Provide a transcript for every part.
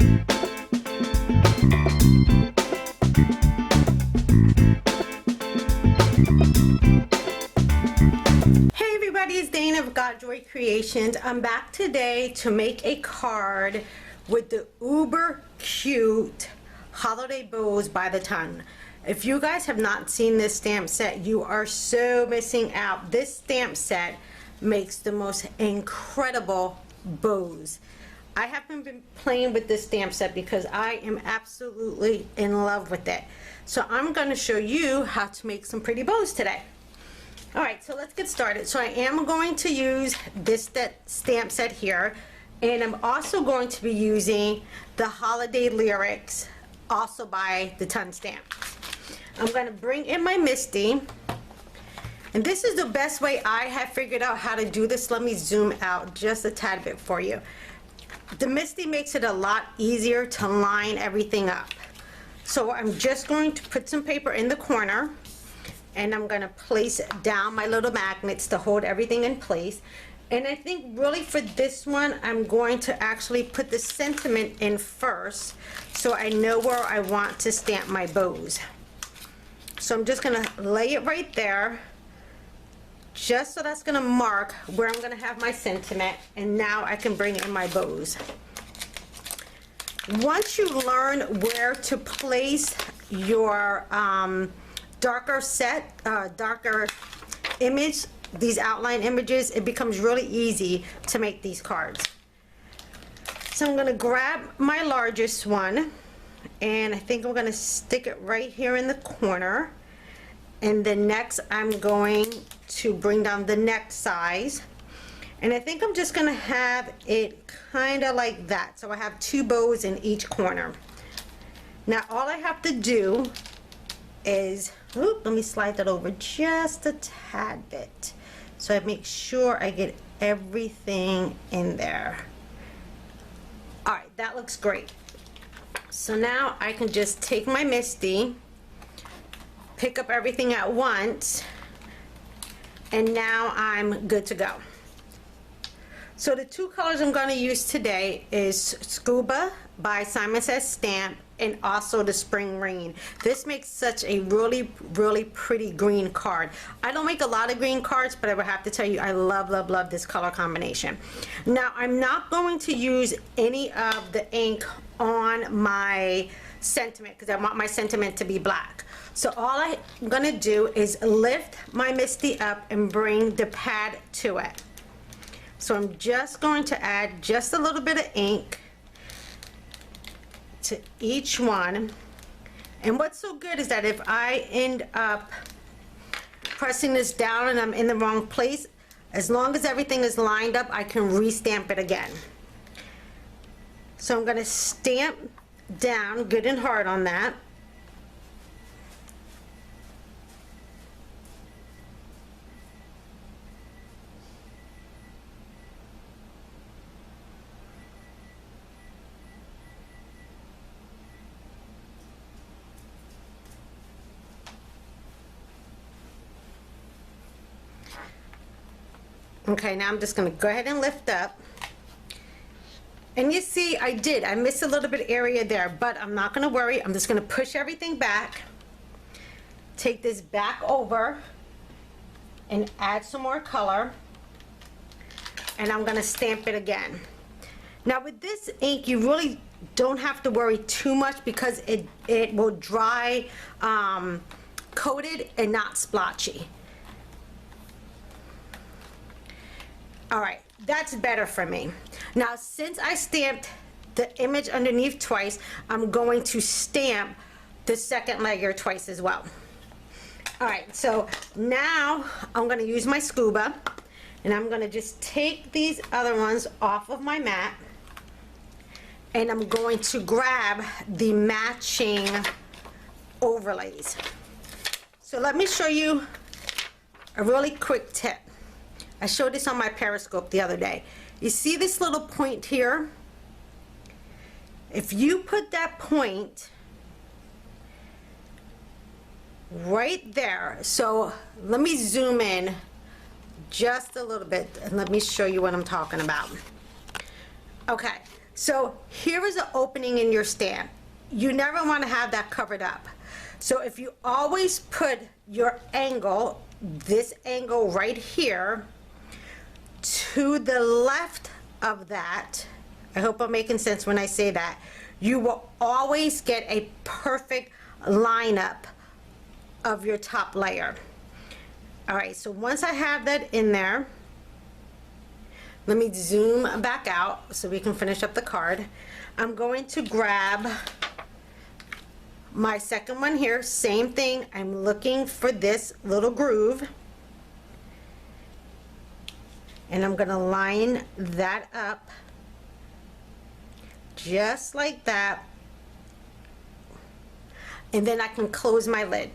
Hey everybody, it's Dana of Got Joy Creations. I'm back today to make a card with the uber cute holiday bows by the ton. If you guys have not seen this stamp set, you are so missing out. This stamp set makes the most incredible bows. I haven't been playing with this stamp set because I am absolutely in love with it. So I'm going to show you how to make some pretty bows today. Alright, so let's get started. So I am going to use this stamp set here, and I'm also going to be using the Holiday Lyrics, also by the Ton Stamp. I'm going to bring in my Misty, and this is the best way I have figured out how to do this. Let me zoom out just a tad bit for you. The Misty makes it a lot easier to line everything up. So I'm just going to put some paper in the corner, and I'm going to place down my little magnets to hold everything in place. And I think really for this one, I'm going to actually put the sentiment in first so I know where I want to stamp my bows. So I'm just going to lay it right there, just so that's going to mark where I'm going to have my sentiment, and now I can bring in my bows. Once you learn where to place your darker image, these outline images, it becomes really easy to make these cards. So I'm going to grab my largest one, and I think I'm going to stick it right here in the corner, and then next I'm going to bring down the next size, and I think I'm just going to have it kind of like that. So I have two bows in each corner. Now all I have to do is, let me slide that over just a tad bit so I make sure I get everything in there. Alright, that looks great. So now I can just take my Misty, pick up everything at once, and now I'm good to go. So the two colors I'm going to use today is Scuba by Simon Says Stamp, and also the Spring Rain. This makes such a really pretty green card. I don't make a lot of green cards, but I would have to tell you I love this color combination. Now I'm not going to use any of the ink on my sentiment because I want my sentiment to be black. So all I'm gonna do is lift my Misty up and bring the pad to it. So I'm just going to add just a little bit of ink to each one. And what's so good is that if I end up pressing this down and I'm in the wrong place, as long as everything is lined up, I can re-stamp it again. So I'm going to stamp down good and hard on that. Okay, now I'm just going to go ahead and lift up. And you see, I missed a little bit of area there, but I'm not going to worry. I'm just going to push everything back, take this back over, and add some more color. And I'm going to stamp it again. Now with this ink, you really don't have to worry too much because it will dry coated and not splotchy. Alright, that's better for me. Now since I stamped the image underneath twice, I'm going to stamp the second layer twice as well. Alright, so now I'm going to use my Scuba, and I'm going to just take these other ones off of my mat, and I'm going to grab the matching overlays. So let me show you a really quick tip. I showed this on my Periscope the other day. You see this little point here? If you put that point right there, so let me zoom in just a little bit and let me show you what I'm talking about. Okay, So here is an opening in your stamp. You never want to have that covered up. So if you always put your angle, this angle right here, to the left of that, I hope I'm making sense when I say that, you will always get a perfect lineup of your top layer. All right, so once I have that in there, let me zoom back out so we can finish up the card. I'm going to grab my second one here, same thing. I'm looking for this little groove, and I'm gonna line that up just like that, and then I can close my lid.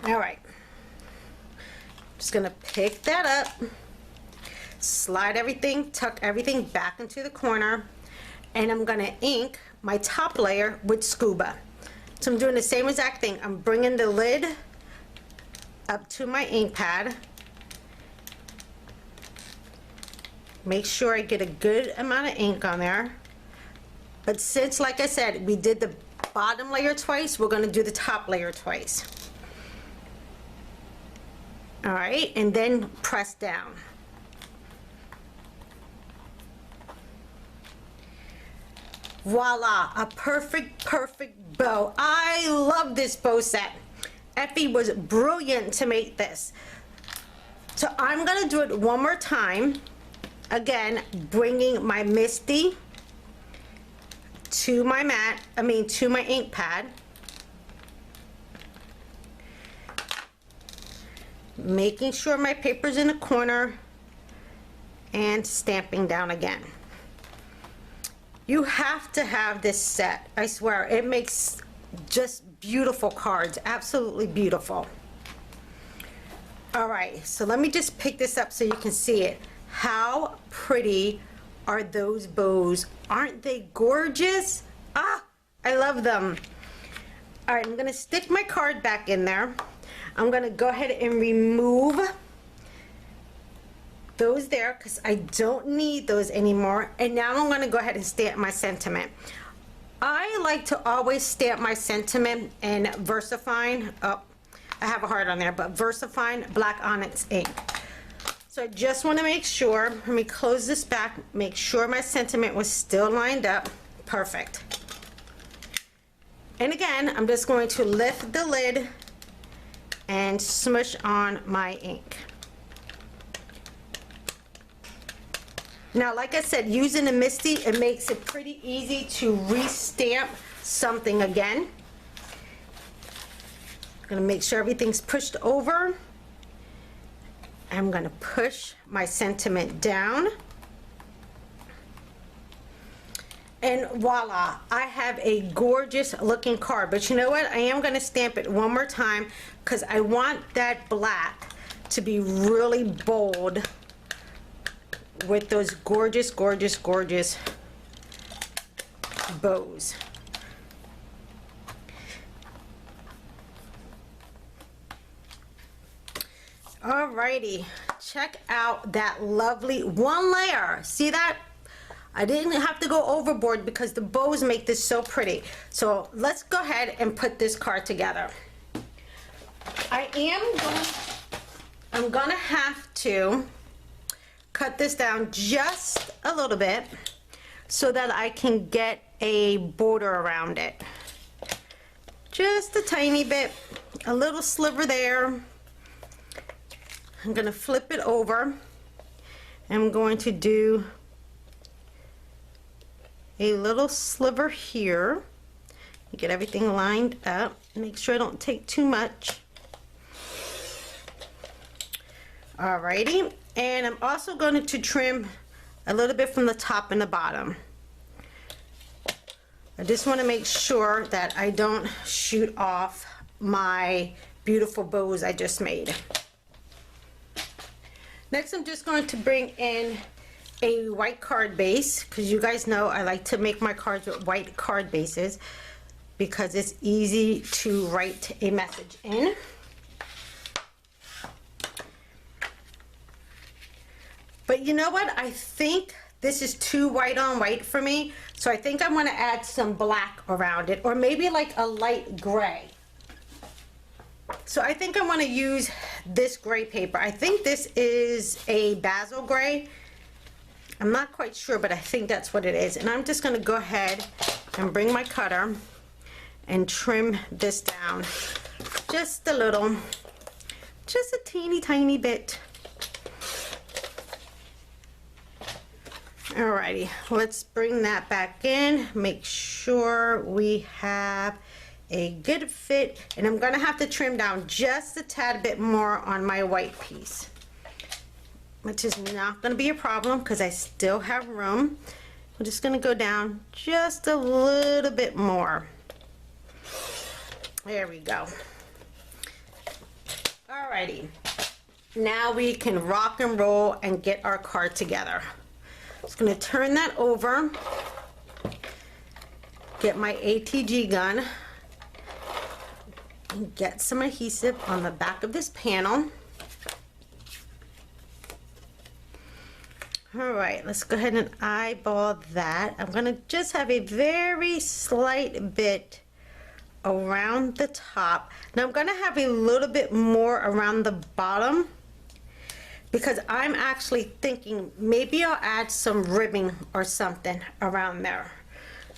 All right, just gonna pick that up, slide everything, tuck everything back into the corner, and I'm gonna ink my top layer with scuba. So I'm doing the same exact thing. I'm bringing the lid up to my ink pad. Make sure I get a good amount of ink on there. But since, like I said, we did the bottom layer twice, we're gonna do the top layer twice. All right, and then press down. Voila, a perfect bow. I love this bow set. Effie was brilliant to make this. So I'm gonna do it one more time. Again, bringing my Misty to my mat, to my ink pad. Making sure my paper's in the corner and stamping down again. You have to have this set. I swear, it makes just beautiful cards, absolutely beautiful. All right, so let me just pick this up so you can see it. How pretty are those bows? Aren't they gorgeous? Ah, I love them. All right, I'm gonna stick my card back in there. I'm gonna go ahead and remove those there because I don't need those anymore. And now I'm gonna go ahead and stamp my sentiment. I like to always stamp my sentiment in VersaFine. Oh, I have a heart on there, but VersaFine Black Onyx ink. So I just want to make sure, let me close this back, make sure my sentiment was still lined up. Perfect. And again, I'm just going to lift the lid and smush on my ink. Now, like I said, using a Misty, it makes it pretty easy to re-stamp something again. I'm gonna make sure everything's pushed over. I'm gonna push my sentiment down. And voila, I have a gorgeous looking card. But you know what? I am gonna stamp it one more time because I want that black to be really bold with those gorgeous, gorgeous, gorgeous bows. Alrighty, check out that lovely one layer. See that? I didn't have to go overboard because the bows make this so pretty. So let's go ahead and put this card together. I'm gonna have to cut this down just a little bit so that I can get a border around it. Just a tiny bit, a little sliver there. I'm gonna flip it over. I'm going to do a little sliver here. Get everything lined up. Make sure I don't take too much. Alrighty, and I'm also going to trim a little bit from the top and the bottom. I just want to make sure that I don't shoot off my beautiful bows I just made. Next, I'm just going to bring in a white card base because you guys know I like to make my cards with white card bases because it's easy to write a message in. But you know what? I think this is too white on white for me. So I think I'm gonna add some black around it, or maybe like a light gray. So I think I'm gonna use this gray paper. I think this is a basil gray. I'm not quite sure, but I think that's what it is. And I'm just gonna go ahead and bring my cutter and trim this down just a little, just a teeny tiny bit. Alrighty, let's bring that back in, make sure we have a good fit, and I'm gonna have to trim down just a tad bit more on my white piece, which is not gonna be a problem because I still have room. I'm just gonna go down just a little bit more. There we go. Alrighty, now we can rock and roll and get our card together. Just going to turn that over, get my ATG gun, and get some adhesive on the back of this panel. All right, let's go ahead and eyeball that. I'm going to just have a very slight bit around the top. Now I'm going to have a little bit more around the bottom, because I'm actually thinking maybe I'll add some ribbing or something around there.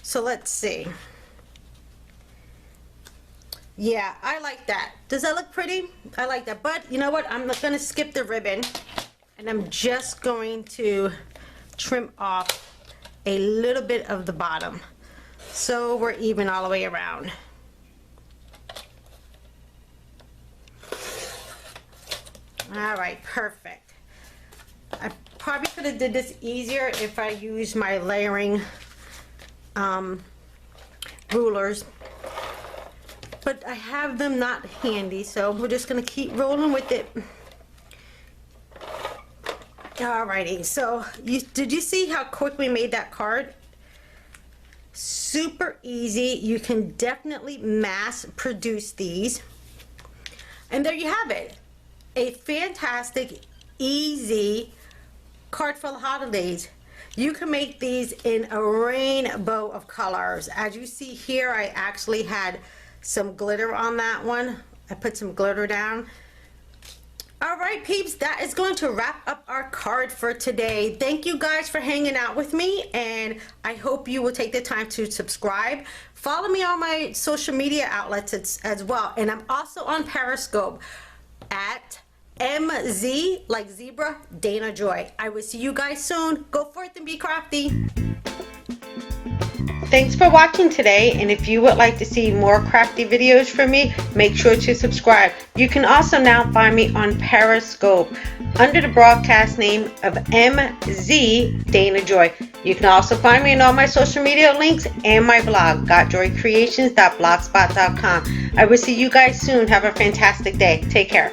So let's see. Yeah, I like that. Does that look pretty? I like that. But you know what? I'm not gonna skip the ribbon, and I'm just going to trim off a little bit of the bottom, so we're even all the way around. All right, perfect. I probably could have did this easier if I used my layering rulers, but I have them not handy, so we're just gonna keep rolling with it. Alrighty, so did you see how quick we made that card? Super easy. You can definitely mass produce these, and there you have it. A fantastic, easy card for the holidays. You can make these in a rainbow of colors. As you see here, I actually had some glitter on that one. I put some glitter down. All right, peeps, that is going to wrap up our card for today. Thank you guys for hanging out with me, and I hope you will take the time to subscribe. Follow me on my social media outlets as well, and I'm also on Periscope at MZ, like zebra, Dana Joy. I will see you guys soon. Go forth and be crafty. Thanks for watching today, and if you would like to see more crafty videos from me, make sure to subscribe. You can also now find me on Periscope under the broadcast name of MZ Dana Joy. You can also find me in all my social media links and my blog, gotjoycreations.blogspot.com. I will see you guys soon. Have a fantastic day. Take care.